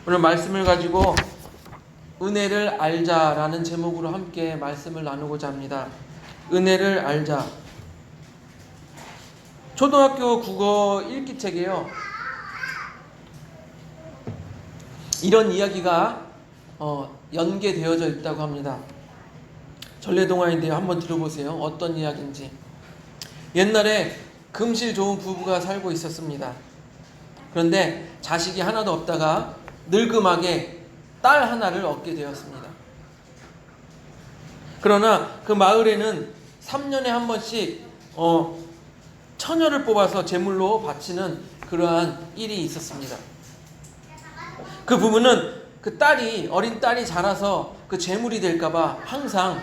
오늘 말씀을 가지고 은혜를 알자라는 제목으로 함께 말씀을 나누고자 합니다. 은혜를 알자. 초등학교 국어 읽기책에요, 이런 이야기가 연계되어져 있다고 합니다. 전래동화인데요. 한번 들어보세요. 어떤 이야기인지. 옛날에 금실 좋은 부부가 살고 있었습니다. 그런데 자식이 하나도 없다가 늙음하게 딸 하나를 얻게 되었습니다. 그러나 그 마을에는 3년에 한 번씩 처녀를 뽑아서 제물로 바치는 그러한 일이 있었습니다. 그 부부는 그 딸이, 어린 딸이 자라서 그 제물이 될까봐 항상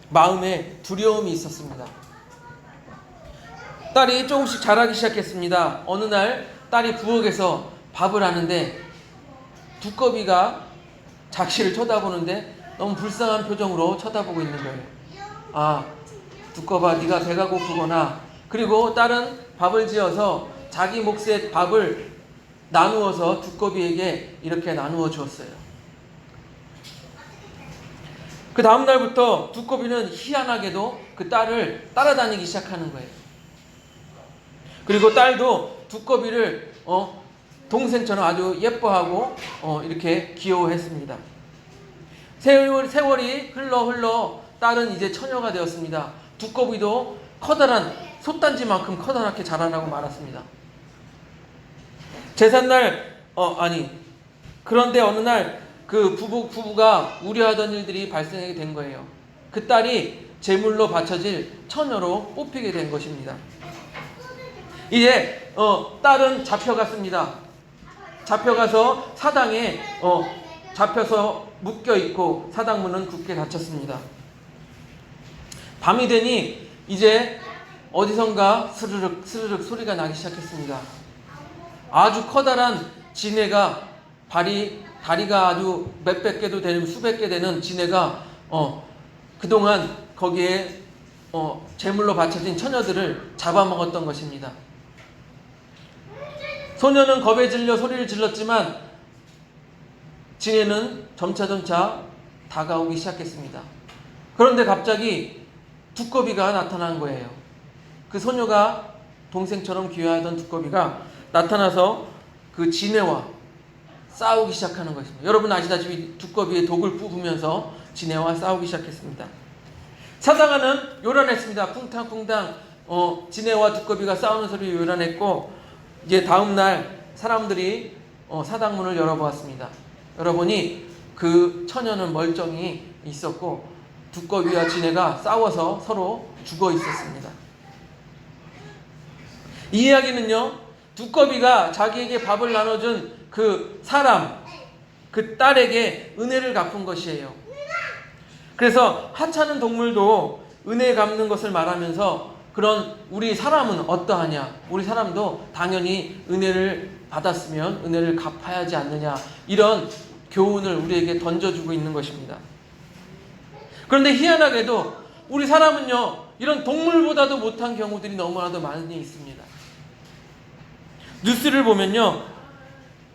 마음에 두려움이 있었습니다. 딸이 조금씩 자라기 시작했습니다. 어느 날 딸이 부엌에서 밥을 하는데 두꺼비가 자기를 쳐다보는데 너무 불쌍한 표정으로 쳐다보고 있는 거예요. 아, 두꺼봐, 네가 배가 고프구나. 그리고 딸은 밥을 지어서 자기 몫의 밥을 나누어서 두꺼비에게 이렇게 나누어 주었어요. 그 다음 날부터 두꺼비는 희한하게도 그 딸을 따라다니기 시작하는 거예요. 그리고 딸도 두꺼비를 동생처럼 아주 예뻐하고 이렇게 귀여워했습니다. 세월이 흘러 딸은 이제 처녀가 되었습니다. 두꺼비도 커다란 솥단지만큼 커다랗게 자라나고 말았습니다. 제삿날 그런데 어느 날 그 부부가 우려하던 일들이 발생하게 된 거예요. 그 딸이 제물로 바쳐질 처녀로 뽑히게 된 것입니다. 이제 딸은 잡혀갔습니다. 잡혀가서 사당에 잡혀서 묶여 있고 사당문은 굳게 닫혔습니다. 밤이 되니 이제 어디선가 스르륵 스르륵 소리가 나기 시작했습니다. 아주 커다란 지네가 다리가 아주 몇백 개도 되는, 수백 개 되는 지네가 그동안 거기에 제물로 바쳐진 처녀들을 잡아먹었던 것입니다. 소녀는 겁에 질려 소리를 질렀지만 지네는 점차 다가오기 시작했습니다. 그런데 갑자기 두꺼비가 나타난 거예요. 그 소녀가 동생처럼 귀여워하던 두꺼비가 나타나서 그 지네와 싸우기 시작하는 것입니다. 여러분 아시다시피 두꺼비의 독을 뿜으면서 지네와 싸우기 시작했습니다. 사당하는 요란했습니다. 쿵탕쿵탕 지네와 두꺼비가 싸우는 소리 요란했고, 이제 다음날 사람들이 사당문을 열어보았습니다. 열어보니 그 처녀는 멀쩡히 있었고 두꺼비와 지네가 싸워서 서로 죽어 있었습니다. 이 이야기는요, 두꺼비가 자기에게 밥을 나눠준 그 사람, 그 딸에게 은혜를 갚은 것이에요. 그래서 하찮은 동물도 은혜 갚는 것을 말하면서, 그런 우리 사람은 어떠하냐, 우리 사람도 당연히 은혜를 받았으면 은혜를 갚아야 하지 않느냐, 이런 교훈을 우리에게 던져주고 있는 것입니다. 그런데 희한하게도 우리 사람은요, 이런 동물보다도 못한 경우들이 너무나도 많이 있습니다. 뉴스를 보면요,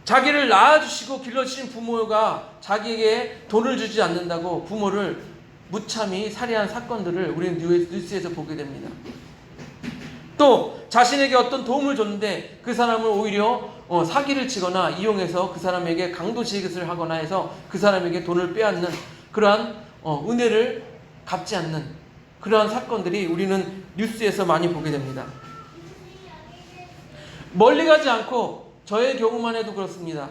자기를 낳아주시고 길러주신 부모가 자기에게 돈을 주지 않는다고 부모를 무참히 살해한 사건들을 우리는 뉴스에서 보게 됩니다. 또 자신에게 어떤 도움을 줬는데 그 사람을 오히려 사기를 치거나 이용해서 그 사람에게 강도짓을 하거나 해서 그 사람에게 돈을 빼앗는, 그러한 은혜를 갚지 않는 그러한 사건들이 우리는 뉴스에서 많이 보게 됩니다. 멀리 가지 않고 저의 경우만 해도 그렇습니다.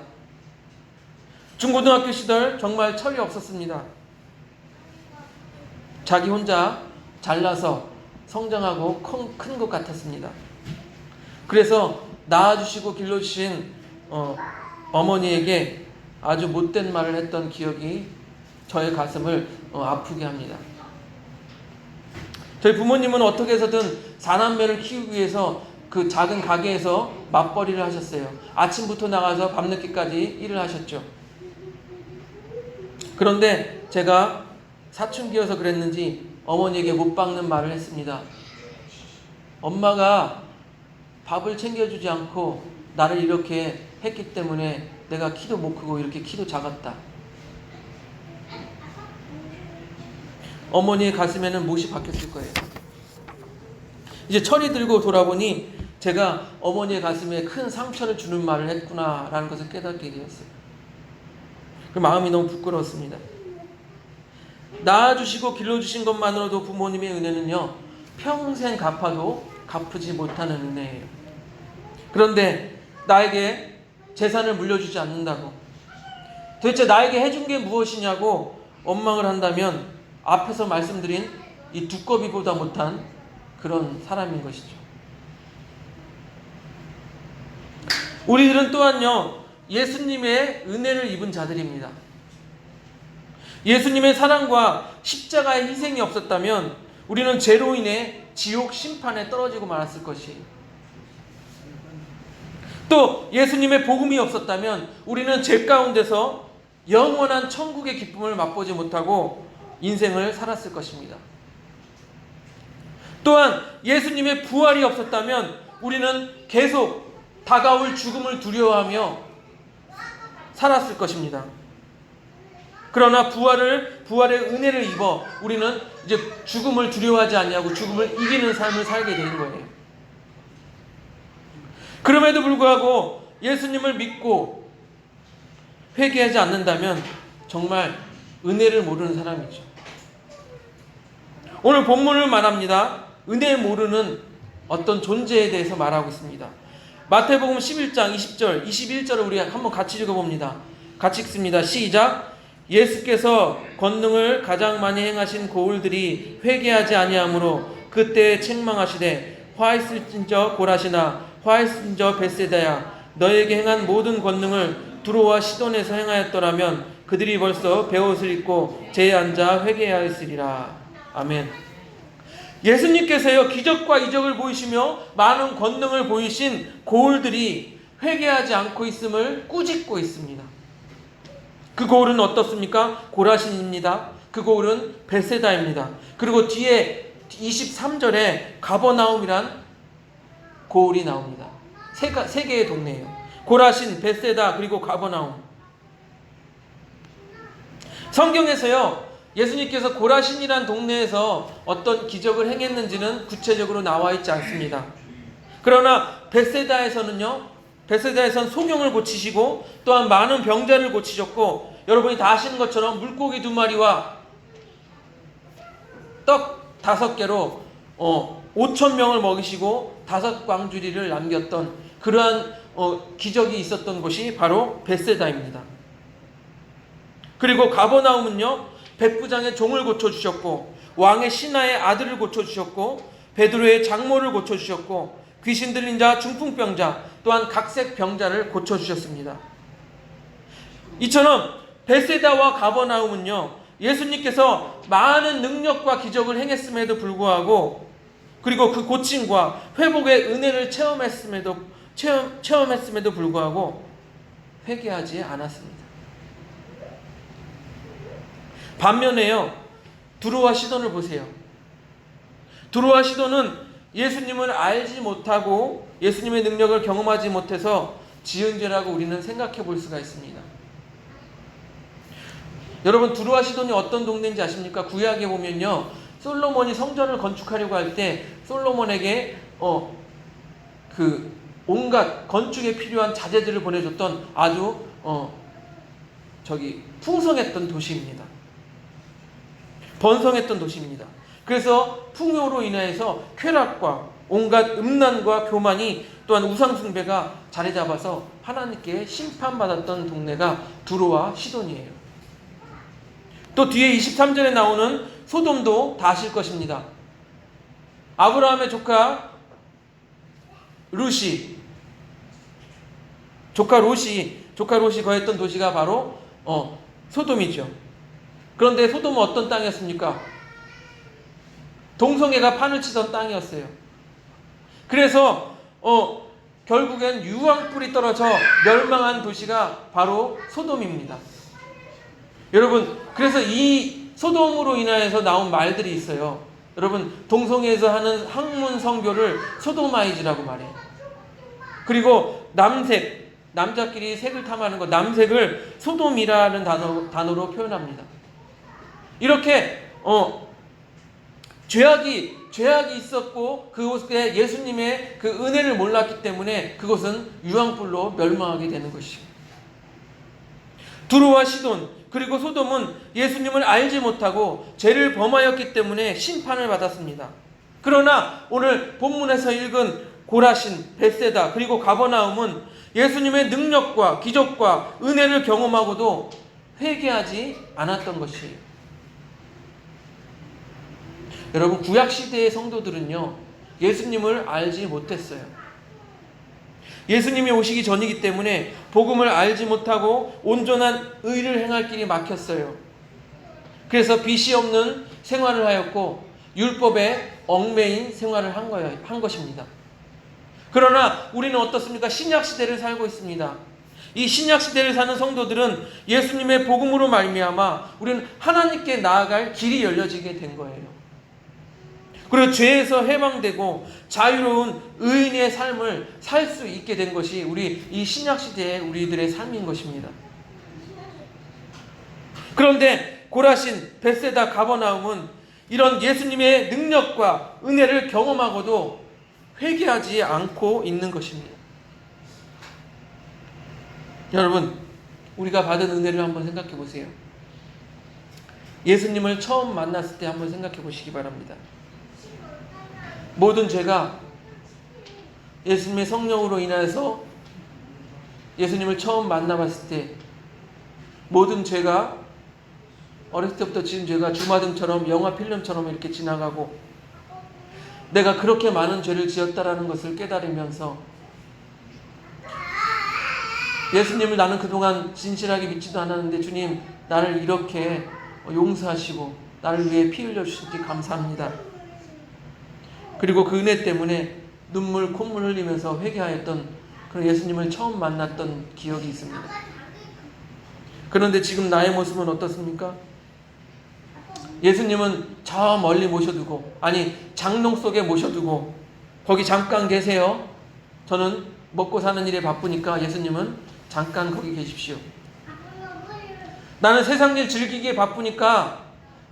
중고등학교 시절 정말 철이 없었습니다. 자기 혼자 잘나서 성장하고 큰 것 같았습니다. 그래서 낳아주시고 길러주신 어머니에게 아주 못된 말을 했던 기억이 저의 가슴을 아프게 합니다. 저희 부모님은 어떻게 해서든 4남매를 키우기 위해서 그 작은 가게에서 맞벌이를 하셨어요. 아침부터 나가서 밤늦게까지 일을 하셨죠. 그런데 제가 사춘기여서 그랬는지 어머니에게 못 박는 말을 했습니다. 엄마가 밥을 챙겨주지 않고 나를 이렇게 했기 때문에 내가 키도 못 크고 이렇게 키도 작았다. 어머니의 가슴에는 못이 박혔을 거예요. 이제 철이 들고 돌아보니 제가 어머니의 가슴에 큰 상처를 주는 말을 했구나라는 것을 깨닫게 되었어요. 그 마음이 너무 부끄러웠습니다. 낳아주시고 길러주신 것만으로도 부모님의 은혜는요, 평생 갚아도 갚지 못하는 은혜예요. 그런데 나에게 재산을 물려주지 않는다고, 도대체 나에게 해준 게 무엇이냐고 원망을 한다면 앞에서 말씀드린 이 두꺼비보다 못한 그런 사람인 것이죠. 우리들은 또한요, 예수님의 은혜를 입은 자들입니다. 예수님의 사랑과 십자가의 희생이 없었다면 우리는 죄로 인해 지옥 심판에 떨어지고 말았을 것이에요. 또 예수님의 복음이 없었다면 우리는 죄 가운데서 영원한 천국의 기쁨을 맛보지 못하고 인생을 살았을 것입니다. 또한 예수님의 부활이 없었다면 우리는 계속 다가올 죽음을 두려워하며 살았을 것입니다. 그러나 부활의 은혜를 입어 우리는 이제 죽음을 두려워하지 아니하고 죽음을 이기는 삶을 살게 되는 거예요. 그럼에도 불구하고 예수님을 믿고 회개하지 않는다면 정말 은혜를 모르는 사람이죠. 오늘 본문을 말합니다. 은혜 모르는 어떤 존재에 대해서 말하고 있습니다. 마태복음 11장 20절, 21절을 우리 한번 같이 읽어봅니다. 같이 읽습니다. 시작. 예수께서 권능을 가장 많이 행하신 고울들이 회개하지 아니하므로 그때 책망하시되 화 있을진저 고라시나 화 있을진저 벳세다야 너에게 행한 모든 권능을 두로와 시돈에서 행하였더라면 그들이 벌써 베옷을 입고 제에 앉아 회개하였으리라. 아멘. 예수님께서요, 기적과 이적을 보이시며 많은 권능을 보이신 고울들이 회개하지 않고 있음을 꾸짖고 있습니다. 그 고울은 어떻습니까? 고라신입니다. 그 고울은 벳세다입니다. 그리고 뒤에 23절에 가버나움이란 고울이 나옵니다. 세 개의 동네예요. 고라신, 벳세다, 그리고 가버나움. 성경에서요, 예수님께서 고라신이란 동네에서 어떤 기적을 행했는지는 구체적으로 나와 있지 않습니다. 그러나 벳세다에서는 소경을 고치시고 또한 많은 병자를 고치셨고, 여러분이 다 아시는 것처럼 물고기 2마리와 떡 5개로 5,000명을 먹이시고 5광주리를 남겼던 그러한 기적이 있었던 곳이 바로 벳세다입니다. 그리고 가버나움은요, 백부장의 종을 고쳐주셨고 왕의 신하의 아들을 고쳐주셨고 베드로의 장모를 고쳐주셨고 귀신 들린 자, 중풍병자, 또한 각색 병자를 고쳐주셨습니다. 이처럼 벳세다와 가버나움은요, 예수님께서 많은 능력과 기적을 행했음에도 불구하고, 그리고 그 고침과 회복의 은혜를 체험했음에도 불구하고 회개하지 않았습니다. 반면에요, 두로와 시돈을 보세요. 두로와 시돈은 예수님을 알지 못하고 예수님의 능력을 경험하지 못해서 지은 죄라고 우리는 생각해 볼 수가 있습니다. 여러분, 두로와 시돈이 어떤 동네인지 아십니까? 구약에 보면요, 솔로몬이 성전을 건축하려고 할 때 솔로몬에게 그 온갖 건축에 필요한 자재들을 보내줬던 아주 풍성했던 도시입니다. 번성했던 도시입니다. 그래서 풍요로 인해서 쾌락과 온갖 음란과 교만이, 또한 우상숭배가 자리 잡아서 하나님께 심판받았던 동네가 두로와 시돈이에요. 또 뒤에 23절에 나오는 소돔도 다 아실 것입니다. 아브라함의 조카 롯이 거했던 도시가 바로 소돔이죠. 그런데 소돔은 어떤 땅이었습니까? 동성애가 판을 치던 땅이었어요. 그래서 결국엔 유황불이 떨어져 멸망한 도시가 바로 소돔입니다. 여러분, 그래서 이 소돔으로 인하여서 나온 말들이 있어요. 여러분, 동성애에서 하는 학문 성교를 소도마이즈라고 말해요. 그리고 남색, 남자끼리 색을 탐하는 것, 남색을 소돔이라는 단어로 표현합니다. 이렇게 죄악이 있었고 그곳에 예수님의 그 은혜를 몰랐기 때문에 그곳은 유황불로 멸망하게 되는 것이고, 두로와 시돈 그리고 소돔은 예수님을 알지 못하고 죄를 범하였기 때문에 심판을 받았습니다. 그러나 오늘 본문에서 읽은 고라신, 벳세다 그리고 가버나움은 예수님의 능력과 기적과 은혜를 경험하고도 회개하지 않았던 것이에요. 여러분, 구약시대의 성도들은요, 예수님을 알지 못했어요. 예수님이 오시기 전이기 때문에 복음을 알지 못하고 온전한 의를 행할 길이 막혔어요. 그래서 빛이 없는 생활을 하였고 율법에 얽매인 생활을 한 것입니다. 그러나 우리는 어떻습니까? 신약시대를 살고 있습니다. 이 신약시대를 사는 성도들은 예수님의 복음으로 말미암아 우리는 하나님께 나아갈 길이 열려지게 된 거예요. 그리고 죄에서 해방되고 자유로운 의인의 삶을 살 수 있게 된 것이 우리 이 신약시대의 우리들의 삶인 것입니다. 그런데 고라신, 벳세다, 가버나움은 이런 예수님의 능력과 은혜를 경험하고도 회개하지 않고 있는 것입니다. 여러분, 우리가 받은 은혜를 한번 생각해 보세요. 예수님을 처음 만났을 때 한번 생각해 보시기 바랍니다. 모든 죄가 예수님의 성령으로 인하여서 예수님을 처음 만나봤을 때 모든 죄가 어렸을 때부터 지은 죄가 주마등처럼 영화 필름처럼 이렇게 지나가고 내가 그렇게 많은 죄를 지었다라는 것을 깨달으면서 예수님을 나는 그동안 진실하게 믿지도 않았는데 주님 나를 이렇게 용서하시고 나를 위해 피 흘려주시니 감사합니다. 그리고 그 은혜 때문에 눈물 콧물 흘리면서 회개하였던 그런 예수님을 처음 만났던 기억이 있습니다. 그런데 지금 나의 모습은 어떻습니까? 예수님은 저 멀리 모셔두고, 아니 장롱 속에 모셔두고 거기 잠깐 계세요. 저는 먹고 사는 일에 바쁘니까 예수님은 잠깐 거기 계십시오. 나는 세상 일 즐기기에 바쁘니까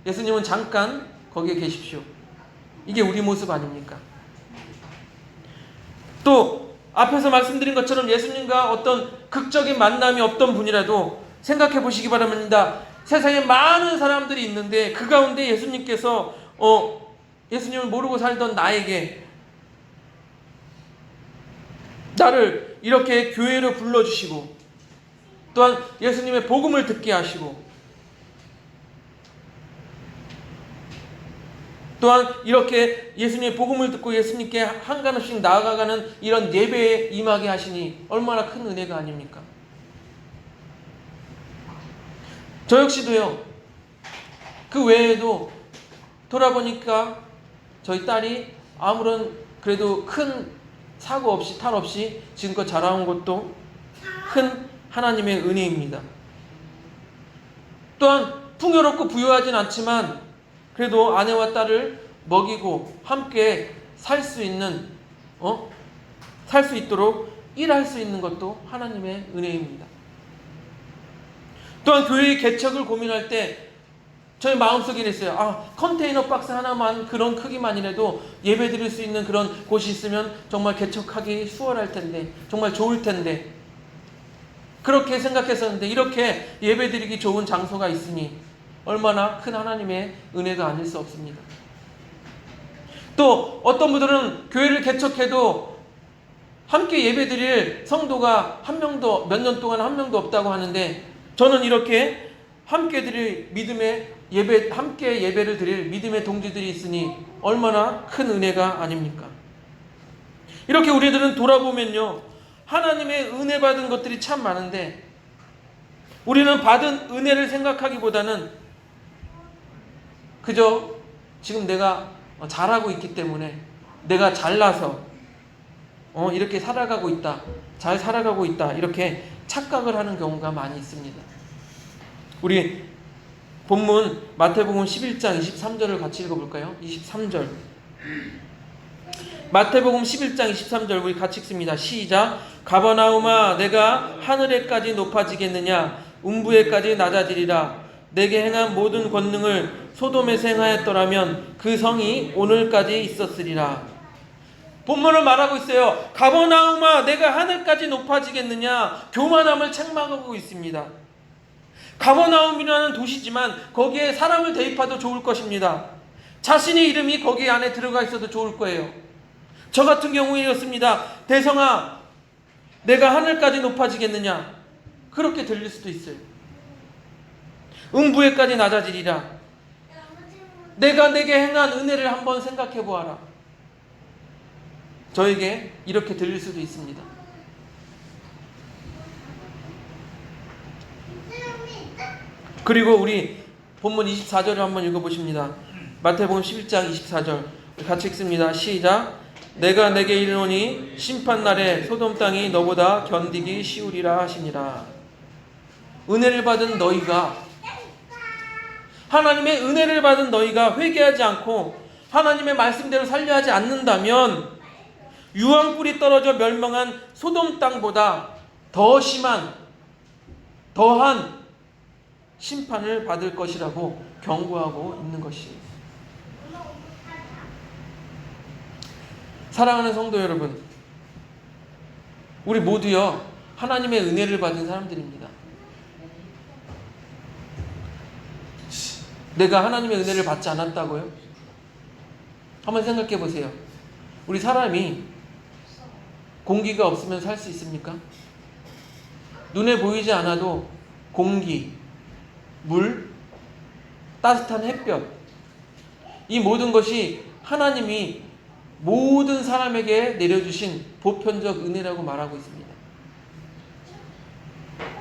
예수님은 잠깐 거기에 계십시오. 이게 우리 모습 아닙니까? 또 앞에서 말씀드린 것처럼 예수님과 어떤 극적인 만남이 없던 분이라도 생각해 보시기 바랍니다. 세상에 많은 사람들이 있는데 그 가운데 예수님께서 예수님을 모르고 살던 나에게 나를 이렇게 교회로 불러주시고 또한 예수님의 복음을 듣게 하시고 또한 이렇게 예수님의 복음을 듣고 예수님께 한 걸음씩 나아가는 이런 예배에 임하게 하시니 얼마나 큰 은혜가 아닙니까? 저 역시도요. 그 외에도 돌아보니까 저희 딸이 아무런 그래도 큰 사고 없이 탈 없이 지금껏 자라온 것도 큰 하나님의 은혜입니다. 또한 풍요롭고 부유하진 않지만 그래도 아내와 딸을 먹이고 함께 살 수 있도록 일할 수 있는 것도 하나님의 은혜입니다. 또한 교회의 개척을 고민할 때 저희 마음속에 있어요. 컨테이너 박스 하나만 그런 크기만이라도 예배 드릴 수 있는 그런 곳이 있으면 정말 개척하기 수월할 텐데, 정말 좋을 텐데 그렇게 생각했었는데 이렇게 예배 드리기 좋은 장소가 있으니 얼마나 큰 하나님의 은혜가 아닐 수 없습니다. 또 어떤 분들은 교회를 개척해도 함께 예배 드릴 성도가 한 명도 몇 년 동안 한 명도 없다고 하는데 저는 이렇게 함께 드릴 믿음의 예배, 함께 예배를 드릴 믿음의 동지들이 있으니 얼마나 큰 은혜가 아닙니까? 이렇게 우리들은 돌아보면요, 하나님의 은혜 받은 것들이 참 많은데 우리는 받은 은혜를 생각하기보다는 그저 지금 내가 잘하고 있기 때문에 내가 잘나서 이렇게 살아가고 있다, 잘 살아가고 있다 이렇게 착각을 하는 경우가 많이 있습니다. 우리 본문 마태복음 11장 23절을 같이 읽어볼까요? 23절 마태복음 11장 23절 우리 같이 읽습니다. 시작. 가버나움아 내가 하늘에까지 높아지겠느냐 음부에까지 낮아지리라. 내게 행한 모든 권능을 소돔에서 행하였더라면 그 성이 오늘까지 있었으리라. 본문을 말하고 있어요. 가버나움아 내가 하늘까지 높아지겠느냐. 교만함을 책망하고 있습니다. 가버나움이라는 도시지만 거기에 사람을 대입해도 좋을 것입니다. 자신의 이름이 거기 안에 들어가 있어도 좋을 거예요. 저 같은 경우에 이렇습니다. 대성아 내가 하늘까지 높아지겠느냐. 그렇게 들릴 수도 있어요. 음부에까지 낮아지리라. 내가 내게 행한 은혜를 한번 생각해 보아라. 저에게 이렇게 들릴 수도 있습니다. 그리고 우리 본문 24절을 한번 읽어보십니다. 마태복음 11장 24절 같이 읽습니다. 시작. 내가 내게 이르노니 심판날에 소돔 땅이 너보다 견디기 쉬우리라 하시니라. 은혜를 받은 너희가, 하나님의 은혜를 받은 너희가 회개하지 않고 하나님의 말씀대로 살려 하지 않는다면 유황불이 떨어져 멸망한 소돔 땅보다 더 심한, 더한 심판을 받을 것이라고 경고하고 있는 것이에요. 사랑하는 성도 여러분, 우리 모두요 하나님의 은혜를 받은 사람들입니다. 내가 하나님의 은혜를 받지 않았다고요? 한번 생각해 보세요. 우리 사람이 공기가 없으면 살 수 있습니까? 눈에 보이지 않아도 공기, 물, 따뜻한 햇볕, 이 모든 것이 하나님이 모든 사람에게 내려주신 보편적 은혜라고 말하고 있습니다.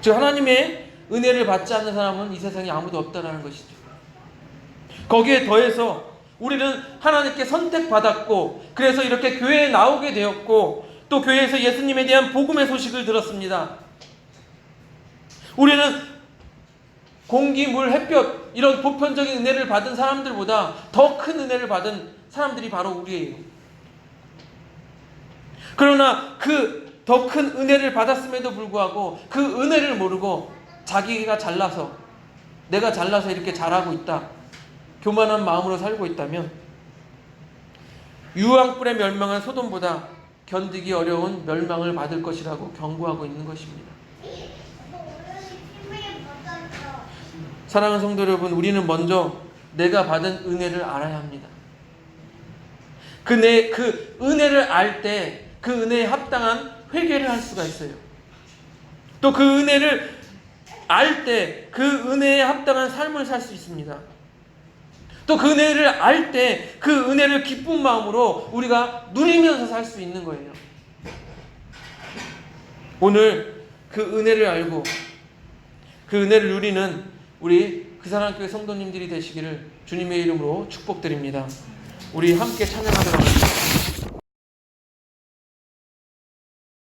즉 하나님의 은혜를 받지 않는 사람은 이 세상에 아무도 없다는 것이죠. 거기에 더해서 우리는 하나님께 선택받았고 그래서 이렇게 교회에 나오게 되었고 또 교회에서 예수님에 대한 복음의 소식을 들었습니다. 우리는 공기, 물, 햇볕 이런 보편적인 은혜를 받은 사람들보다 더 큰 은혜를 받은 사람들이 바로 우리예요. 그러나 그 더 큰 은혜를 받았음에도 불구하고 그 은혜를 모르고 자기가 잘나서, 내가 잘나서 이렇게 잘하고 있다, 교만한 마음으로 살고 있다면 유황불에 멸망한 소돔보다 견디기 어려운 멸망을 받을 것이라고 경고하고 있는 것입니다. 사랑하는 성도 여러분, 우리는 먼저 내가 받은 은혜를 알아야 합니다. 그 은혜를 알 때 그 은혜에 합당한 회개를 할 수가 있어요. 또 그 은혜를 알 때 그 은혜에 합당한 삶을 살 수 있습니다. 또 그 은혜를 알 때 그 은혜를 기쁜 마음으로 우리가 누리면서 살 수 있는 거예요. 오늘 그 은혜를 알고 그 은혜를 누리는 우리 그사랑교회 성도님들이 되시기를 주님의 이름으로 축복드립니다. 우리 함께 찬양하도록 하겠습니다.